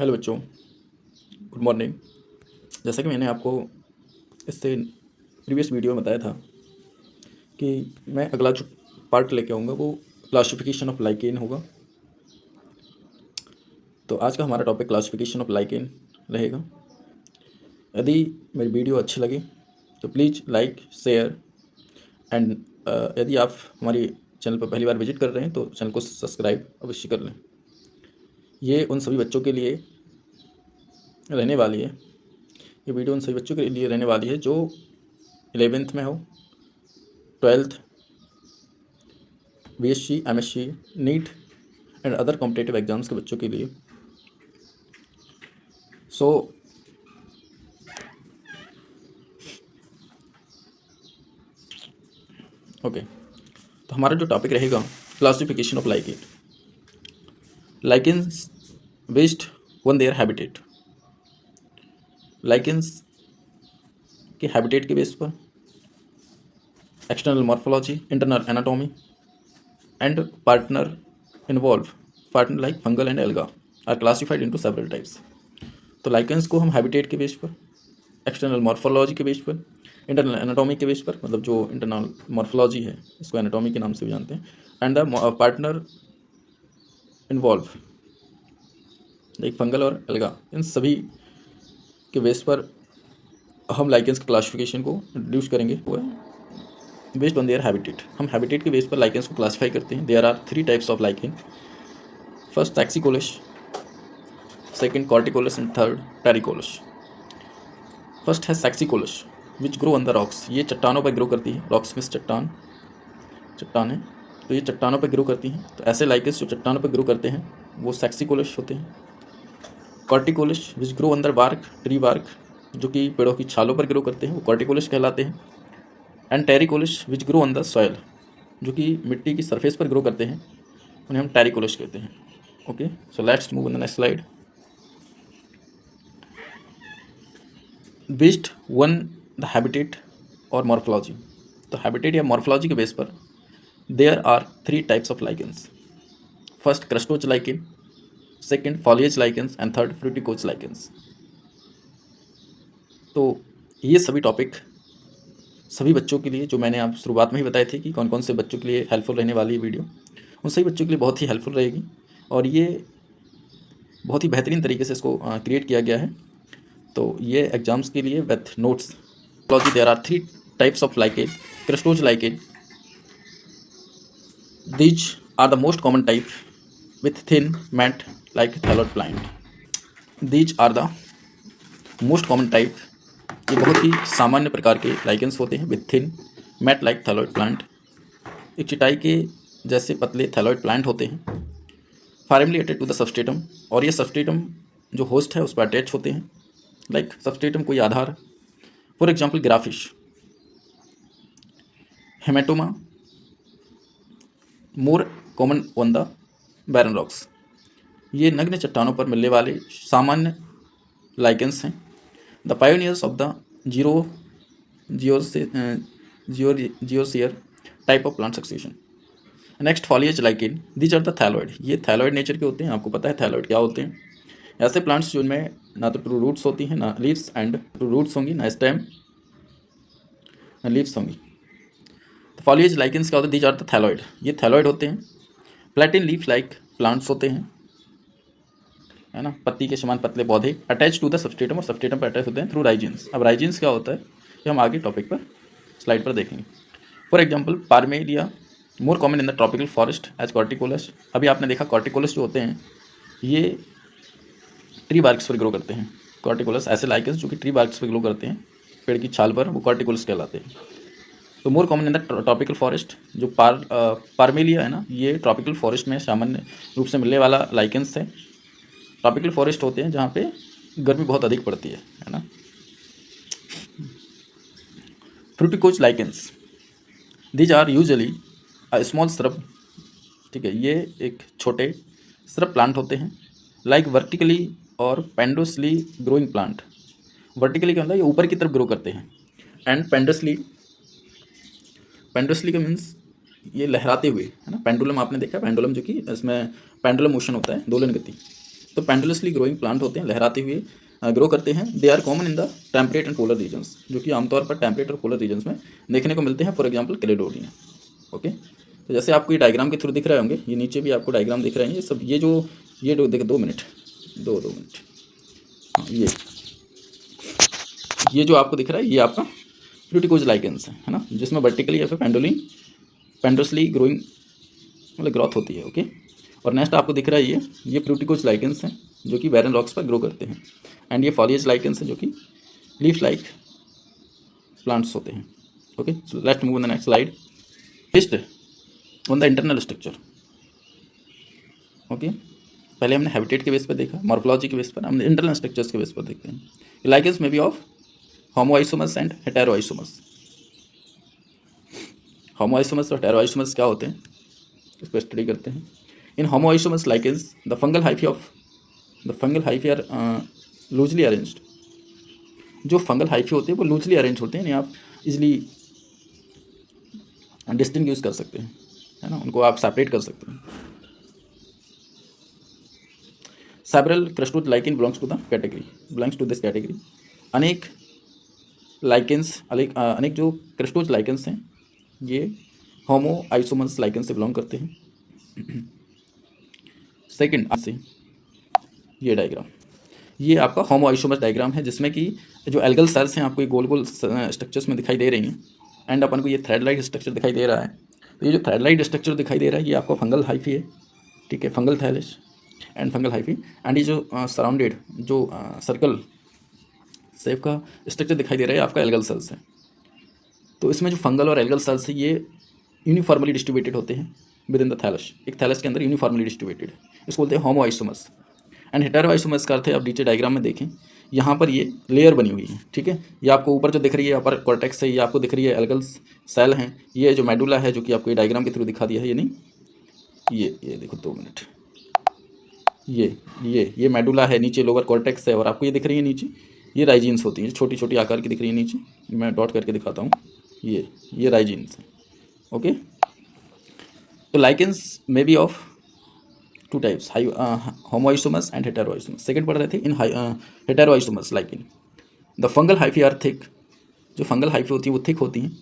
Hello बच्चों, good morning. जैसा कि मैंने आपको इससे प्रीवियस वीडियो में बताया था कि मैं अगला जो पार्ट लेके आऊँगा वो क्लासिफिकेशन ऑफ लाइकेन होगा। तो आज का हमारा टॉपिक क्लासिफिकेशन ऑफ लाइकेन रहेगा। यदि मेरी वीडियो अच्छी लगे तो प्लीज़ लाइक, शेयर एंड यदि आप हमारे चैनल पर पहली बार विजिट कर रहे हैं तो चैनल को सब्सक्राइब अवश्य कर लें। ये उन सभी बच्चों के लिए रहने वाली है, ये वीडियो उन सभी बच्चों के लिए रहने वाली है जो 11th में हो, 12th, BSc, MSc, neat and other competitive exams के बच्चों के लिए। सो ओके, तो हमारा जो टॉपिक रहेगा classification of lichen. Lichens based on their habitat. Lichens के हैबिटेट के बेस पर external morphology, internal anatomy and partner involve, partner like fungal and alga are classified into several types. तो lichens को हम हैबिटेट के base पर, external morphology के base पर, इंटरनल एनाटॉमी के बेस पर, मतलब जो इंटरनल मॉर्फोलॉजी है इसको एनाटॉमी के नाम से भी जानते हैं, and the partner involve like fungal और एल्गा, इन सभी के बेस पर हम लाइकेंस के क्लासिफिकेशन को इंट्रोड्यूस करेंगे। वो है बेस्ड ऑन देयर हैबिटेट। हम हैबिटेट के बेस पर लाइकेंस को क्लासीफाई करते हैं। There are 3 types of lichen. First saxicolous, second corticolous and third terricolous. First है saxicolous which grow on the rocks. ये चट्टानों पर ग्रो करती है। रॉक्स में चट्टान है, तो ये चट्टानों पर ग्रो करती हैं। तो ऐसे लाइकेंस जो चट्टानों पर ग्रो करते हैं वो सैक्सिकोलस होते हैं। Corticolous which grow on the bark, tree bark, जो कि पेड़ों की छालों पर ग्रो करते हैं, वो कॉर्टिकोलस कहलाते हैं। And terricolous which grow on the soil, जो कि मिट्टी की सरफेस पर ग्रो करते हैं, उन्हें हम टेरिकोलस कहते हैं। Okay, so let's move on the next slide. Based on the habitat और मॉर्फोलॉजी। तो हैबिटेट या मॉर्फोलॉजी के बेस पर there are 3 types of lichens. First crustose lichen, second foliose lichens and third fruticose lichens. तो ये सभी topic सभी बच्चों के लिए, जो मैंने आप शुरुआत में ही बताए थे कि कौन कौन से बच्चों के लिए हेल्पफुल रहने वाली है वीडियो, उन सभी बच्चों के लिए बहुत ही हेल्पफुल रहेगी। और ये बहुत ही बेहतरीन तरीके से इसको क्रिएट किया गया है। तो ये एग्जाम्स के लिए with notes. There are 3 types of lichen. Crustose lichen, these are the most common type with thin mat like thalloid plant. These are the most common type, ये बहुत ही सामान्य प्रकार के लाइकेंस होते हैं with thin mat like thalloid plant. एक चटाई के जैसे पतले थैलॉइड प्लांट होते हैं, firmly attach to the substratum, और ये सबस्ट्रेटम जो होस्ट है उस पर अटैच होते हैं। लाइक सबस्ट्रेटम कोई आधार, for example Graphis, Haematomma, more common on the barren rocks. ये नग्न चट्टानों पर मिलने वाले सामान्य लाइकेंस हैं। द पायोनियर्स ऑफ द जियोसियर type of plant succession. Next foliose lichen, these are the thalloid. ये थैलॉइड नेचर के होते हैं। आपको पता है थैलॉइड क्या होते हैं। ऐसे प्लांट्स जिनमें ना तो ट्रू रूट्स होती हैं, ना लीव्स एंड ट्रू रूट्स होंगी, ना स्टेम, ना लीव्स होंगी। तो फॉलिएज लाइकेंस क्या होते हैं? These are the thalloid. ये थैलॉइड होते हैं। प्लेटिन लीफ लाइक प्लांट्स होते हैं, है ना, पत्ती के समान पतले पौधे, अटैच टू द सबस्ट्रेटम, और सबस्ट्रेटम पर अटैच होते हैं थ्रू राइजिन्स। अब राइजिन्स क्या होता है ये हम आगे टॉपिक पर स्लाइड पर देखेंगे। For example Parmelia, more common in the tropical forest as corticolous. अभी आपने देखा कॉर्टिकोलस जो होते हैं ये ट्री बार्क्स पर ग्रो करते हैं। कॉर्टिकोलस ऐसे लाइकेंस जो कि ट्री बार्क्स पर ग्रो करते हैं, पेड़ की छाल पर, वो कॉर्टिकोलस कहलाते हैं। तो मोर common in the tropical forest, जो पार्मेलिया है ना, ये ट्रॉपिकल फॉरेस्ट में सामान्य रूप से मिलने वाला लाइकेंस है। ट्रॉपिकल फॉरेस्ट होते हैं जहाँ पे गर्मी बहुत अधिक पड़ती है ना। Fruticose lichens, these are usually a small shrub. ठीक है, ये एक छोटे श्रब प्लांट होते हैं, लाइक वर्टिकली और पेंडोसली ग्रोइंग प्लांट। वर्टिकली क्या होता है? ये ऊपर की तरफ ग्रो करते हैं, एंड पेंडोसली, पेंडोसली का मीन्स ये लहराते हुए, है ना। पेंडुलम आपने देखा, पेंडुलम जो कि इसमें पेंडुलम मोशन होता है, दोलन गति। तो पेंडुलसली ग्रोइंग प्लांट होते हैं, लहराते हुए ग्रो करते हैं। They are common in the temperate and polar regions, जो कि आमतौर पर टेम्परेट और पोलर रीजन्स में देखने को मिलते हैं। For example Caledonia. ओके, तो जैसे आपको ये डायग्राम के थ्रू दिख रहे होंगे, ये नीचे भी आपको डायग्राम दिख रहे हैं, ये सब ये जो देखो 2 मिनट दो मिनट, हाँ, ये जो आपको दिख रहा है ये आपका फ्रूटिकोज लाइकेंस है ना, जिसमें वर्टिकली या फिर पेंडुलसली ग्रोइंग मतलब ग्रोथ होती है। ओके, और नेक्स्ट आपको दिख रहा है ये फ्रूटिकोज लाइकेंस हैं जो कि बैरन रॉक्स पर ग्रो करते हैं। एंड ये फॉलिएज लाइकेंस है जो कि लीफ लाइक प्लांट्स होते हैं। Okay, so let's move on the next slide. Based on the internal structure. Okay, पहले हमने हैबिटेट के बेस पर देखा, मॉर्फोलॉजी के बेस पर, हमने इंटरनल स्ट्रक्चर्स के बेस पर देखते हैं। लाइकेंस में बी ऑफ होमोआइसोमर्स एंड हेटेरोआइसोमर्स। होमोआइसोमर्स और हेटेरोआइसोमर्स क्या होते हैं, इस पर स्टडी करते हैं। In homoiomerous lichens the fungal hyphae are loosely arranged. जो फंगल हाइफी होते हैं वो लूजली अरेंज होते हैं, यानी आप इजिली डिस्टिंग्विश कर सकते हैं, है ना, उनको आप सेपरेट कर सकते हैं। Several crustose lichen belongs to this category. अनेक जो क्रस्टोज लाइकेंस हैं ये होमोआइसोमर्स लाइकेन से बिलोंग करते हैं। सेकंड से ये डायग्राम, ये आपका होमोआइसोमर्स डायग्राम है, जिसमें कि जो एल्गल सेल्स हैं आपको ये गोल गोल स्ट्रक्चर्स में दिखाई दे रही हैं। एंड अपन को ये थ्रेड लाइट स्ट्रक्चर दिखाई दे रहा है। तो ये जो थ्रेड लाइट स्ट्रक्चर दिखाई दे रहा है ये आपका फंगल हाइफी है, ठीक है, fungal thallus and fungal hyphae. And ये जो सराउंडेड जो सर्कल शेप का स्ट्रक्चर दिखाई दे रहा है आपका एल्गल सेल्स है। तो इसमें जो फंगल और एल्गल सेल्स है ये यूनिफॉर्मली डिस्ट्रीब्यूटेड होते हैं विद इन द थैलस, एक थैलस के अंदर यूनिफॉर्मली डिस्ट्रीब्यूटेड, इसको बोलते हैं होमोआइसोमर्स। एंड हेटेरोआइसोमर्स का अर्थ है, आप नीचे डायग्राम में देखें यहाँ पर ये लेयर बनी हुई है, ठीक है, ये आपको ऊपर जो दिख रही है अपर कॉर्टेक्स है, ये आपको दिख रही है एल्गल सेल हैं। ये जो मेडुला है जो कि आपको ये डायग्राम के थ्रू दिखा दिया है, ये नहीं, ये देखो 2 मिनट, ये मेडुला है, नीचे लोअर कॉर्टेक्स है, और आपको ये दिख रही है नीचे ये राइजीन्स होती हैं, छोटी छोटी आकार की दिख रही है नीचे, मैं डॉट करके दिखाता हूँ, ये राइजीन्स है। ओके, तो lichens may be of 2 types, homoiomerous and heteromerous. Second पढ़ रहे थे in heteromerous lichen the fungal hyphae are thick. जो फंगल हाइफी होती है वो थिक होती हैं,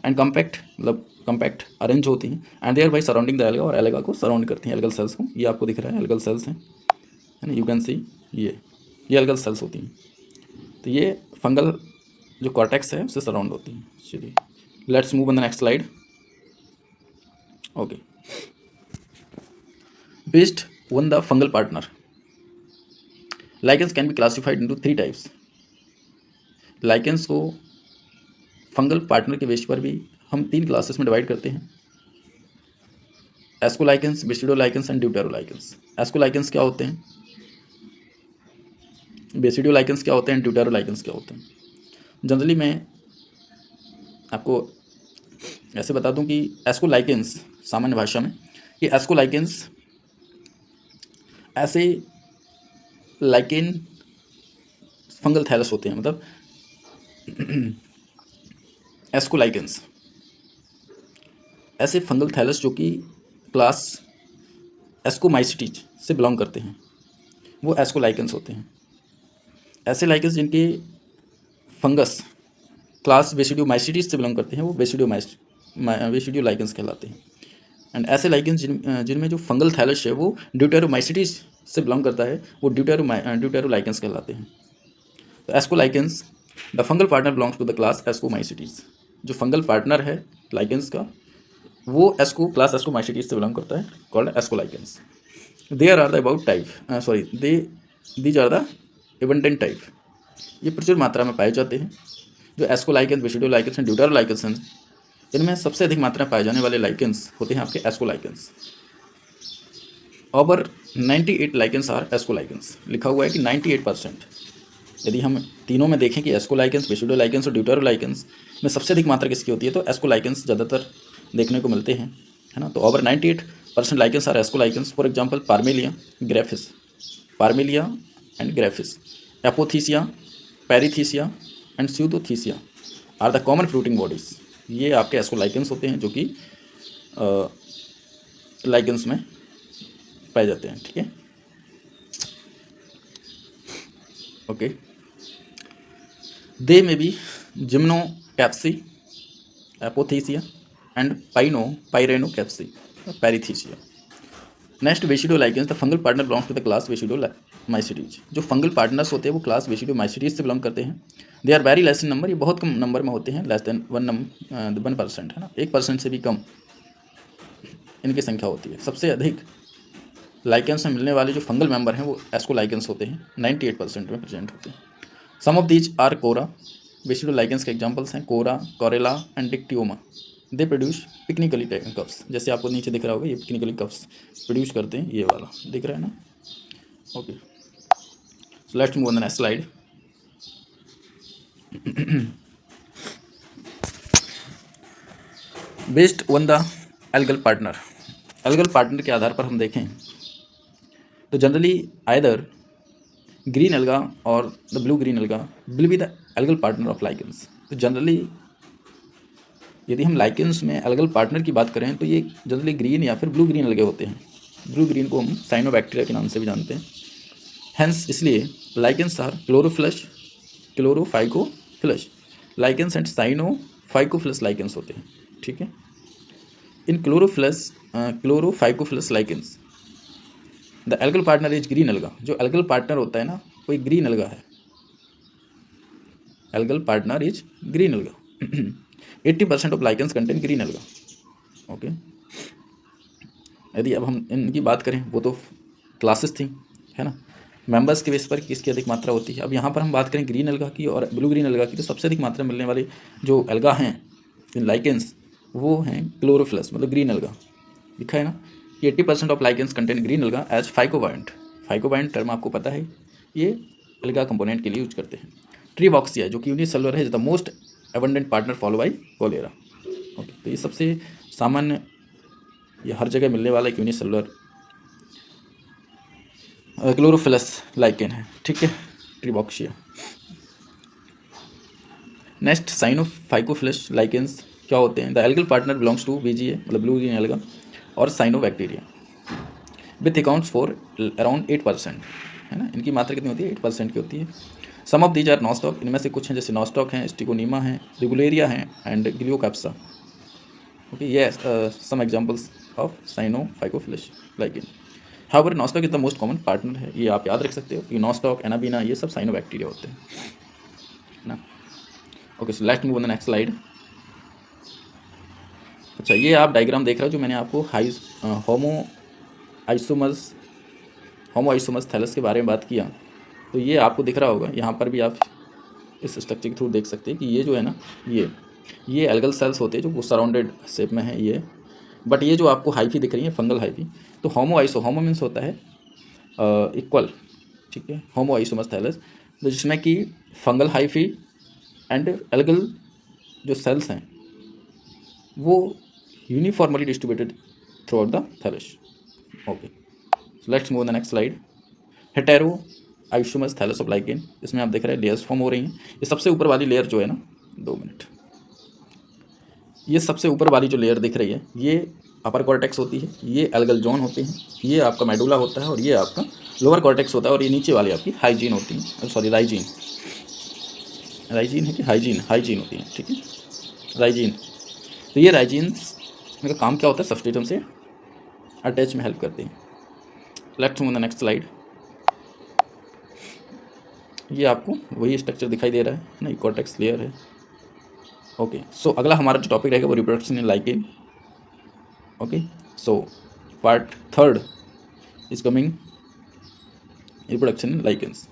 एंड कम्पैक्ट अरेंज होती हैं, and thereby surrounding the algae, और एल्गा को सराउंड करती हैं, एल्गल सेल्स को। ये आपको दिख रहा है एल्गल सेल्स हैं, है ना, यू कैन सी ये एल्गल सेल्स होती हैं। तो ये फंगल जो कॉर्टेक्स है उससे सराउंड होती हैं। चलिए let's move on the next slide. Okay, based on the fungal partner lichens can be classified into 3 types. Lichens को फंगल पार्टनर के बेस पर भी हम 3 क्लासेस में डिवाइड करते हैं, एस्कोलाइकेंस, बेसिडोलाइकेंस एंड ड्यूटेरोलाइकेंस। एस्कोलाइकेंस क्या होते हैं, बेसिडोलाइकेंस क्या होते हैं, ड्यूटेरोलाइकेंस क्या होते हैं। जनरली मैं आपको ऐसे बता दूं कि एस्कोलाइकेंस सामान्य भाषा में, कि एस्कोलाइकेंस ऐसे लाइकेन फंगल थैलस होते हैं, मतलब एस्कोलाइकेंस ऐसे फंगल थैलस जो कि क्लास एस्कोमाइसिटीज से बिलोंग करते हैं, वो एस्कोलाइकेंस होते हैं। ऐसे लाइकेंस जिनके फंगस क्लास बेसिडियोमाइसिटीज से बिलोंग करते हैं वो बेसिडियोलाइकेंस कहलाते हैं। एंड ऐसे लाइकेंस जिनमें जो फंगल थैलस है वो ड्यूटेरोमाइसिटीज से बिलोंग करता है वो ड्यूटेरोलाइकेंस कहलाते हैं। तो ascolichens the fungal partner belongs to the class ascomycetes. जो फंगल पार्टनर है लाइकेंस का वो क्लास एस्कोमाइसिटीज से बिलोंग करता है, called ascolichens. There are the about type these are the abundant type. ये प्रचुर मात्रा में पाए जाते हैं। जो एस्कोलाइकेंस, बेसिडोलाइकेंस एंड ड्यूटेरोलाइकेंस हैं, इनमें सबसे अधिक मात्रा में पाए जाने वाले लाइकेंस होते हैं आपके ascolichens. Over 98 lichens are ascolichens. लिखा हुआ है कि 98%। यदि हम तीनों में देखें कि एस्कोलाइकेंस, बेसिडोलाइकेंस और ड्यूटेरोलाइकेंस में सबसे अधिक मात्रा किसकी होती है, तो एस्कोलाइकेंस ज़्यादातर देखने को मिलते हैं, है ना। तो over 98% lichens are ascolichens. For example Parmelia and Graphis, apothecia, perithecia and pseudothecia are the common fruiting bodies. ये आपके एस्कोलाइकेंस होते हैं जो कि लाइकेंस में पाए जाते हैं, ठीक है। Okay, they may be Gymnocapsae, Apothecia, and Pyrenocapsae, Perithecia. Next basidiolichens, the fungal partner belongs to the class basidiomycetes. जो फंगल पार्टनर्स होते हैं वो क्लास वेशिडोमाइसिटीज से बिलोंग करते हैं। They are very less in number, ये बहुत कम नंबर में होते हैं, लेस देन 1%, है ना, 1% से भी कम इनकी संख्या होती है। सबसे अधिक लाइकेंस में मिलने वाले जो फंगल मेंबर हैं वो एस्कोलाइकेंस होते हैं, 98% में प्रेजेंट होते हैं। सम ऑफ दीज आर कोरा, वेशिडोलाइकेंस के एग्जाम्पल्स हैं कोरा, कोरेला एंड डिक्टियोमा। दे प्रोड्यूस पिकनिकली कफ्स, जैसे आपको नीचे दिख रहा होगा, ये पिकनिकली कफ्स प्रोड्यूस करते हैं, ये वाला दिख रहा है ना। Okay, so let's move on the next slide. Based on the algal partner, algal partner के आधार पर हम देखें तो जनरली आइदर ग्रीन एल्गा और the blue green alga will be the algal partner of lichens. तो जनरली यदि हम lichens में एल्गल पार्टनर की बात करें तो ये जनरली ग्रीन या फिर ब्लू ग्रीन अलगे होते हैं। ब्लू ग्रीन को हम साइनोबैक्टीरिया के नाम से भी जानते हैं। हेंस इसलिए lichens are chlorophycophilous, chlorophycophilous lichens and cyanophycophilous lichens होते हैं। ठीक है, in chlorophycophilous lichens the algal partner is green alga. जो एल्गल पार्टनर होता है ना वो एक ग्रीन एल्गा है, algal partner is green alga. 80% of lichens contain green alga. Okay, यदि अब हम इनकी बात करें, वो तो क्लासेस थी, है ना, मेंबर्स के बेस पर किसकी अधिक मात्रा होती है। अब यहाँ पर हम बात करें ग्रीन एल्गा की और ब्लू ग्रीन एल्गा की, तो सबसे अधिक मात्रा मिलने वाले जो एल्गा हैं इन लाइकेंस वो हैं क्लोरोफ्लस, मतलब ग्रीन एल्गा। लिखा है ना कि 80% of lichens contain green alga as phycobiont. Phycobiont term आपको पता है, ये एल्गा कंपोनेंट के लिए यूज करते हैं। ट्रीबॉक्सिया जो कि यूनिसेलुलर है, is the most abundant partner follow by Chlorella. Okay, तो ये सबसे सामान्य, ये हर जगह मिलने वाला एक यूनिसेलुलर क्लोरोफिलस लाइकेन है। ठीक है, ट्रीबॉक्सिया। नेक्स्ट साइनोफाइकोफिलस लाइकेंस क्या होते हैं। The algal partner belongs to BGA, मतलब ब्लू ग्रीन एल्गा, और cyanobacteria with accounts for around 8%, है ना। इनकी मात्रा कितनी होती है, 8% की होती है। सम ऑफ दीज आर नॉस्टॉक, इनमें से कुछ हैं जैसे नॉस्टॉक हैं, स्टिकोनीमा हैं, रिगुलेरिया हैं एंड ग्लियोकैप्सा। ओके, ये some examples of cyanophycophilous lichen. However Nostoc is the most common partner है, ये आप याद रख सकते हो कि नॉस्टॉक, एनाबीना, ये सब साइनोबैक्टीरिया होते हैं, है ना। Okay, so let's move on the next slide. अच्छा, ये आप डायग्राम देख रहे हो जो मैंने आपको होमो आइसोमर्स थैलस के बारे में बात किया, तो ये आपको दिख रहा होगा। यहाँ पर भी आप इस स्ट्रक्चर के थ्रू देख सकते हैं कि ये जो है ना, ये एल्गल सेल्स होते हैं जो वो सराउंडेड शेप में है ये। बट ये जो आपको हाइफी दिख रही है, फंगल हाइफी, तो होमो मीन्स होता है इक्वल। ठीक है, होमो आइसोमर्स थैलस, तो जिसमें कि फंगल हाइफी एंड एल्गल जो सेल्स हैं वो uniformly distributed throughout the thallus. Okay, so let's move the next slide. Hetero isomers thallus of lichen, इसमें आप देख रहे हैं लेयर्स फॉर्म हो रही हैं। ये सबसे ऊपर वाली लेयर जो है ना, 2 मिनट, ये सबसे ऊपर वाली जो लेयर दिख रही है ये अपर कॉर्टेक्स होती है, ये एल्गल जोन होते हैं, ये आपका मेडुला होता है और ये आपका लोअर कॉर्टेक्स होता है, और ये नीचे वाली आपकी हाइजीन होती है, सॉरी राइजीन है कि हाइजीन होती है। ठीक है, राइजीन। तो ये राइजीन्स का काम क्या होता है, सबस्ट्रेटम से अटैच में हेल्प करते हैं। Let's move the next slide. ये आपको वही स्ट्रक्चर दिखाई दे रहा है ना, ये कॉर्टेक्स लेयर है। ओके, सो अगला हमारा जो टॉपिक रहेगा वो reproduction in lichen. Okay, so part 3 is coming, reproduction in lichens.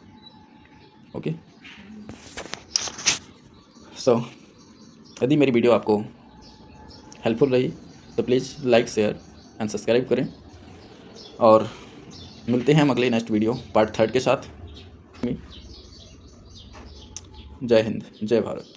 Okay, so यदि मेरी वीडियो आपको हेल्पफुल रही तो please like, share and subscribe करें, और मिलते हैं हम अगले नेक्स्ट वीडियो पार्ट 3 के साथ। जय हिंद, जय भारत।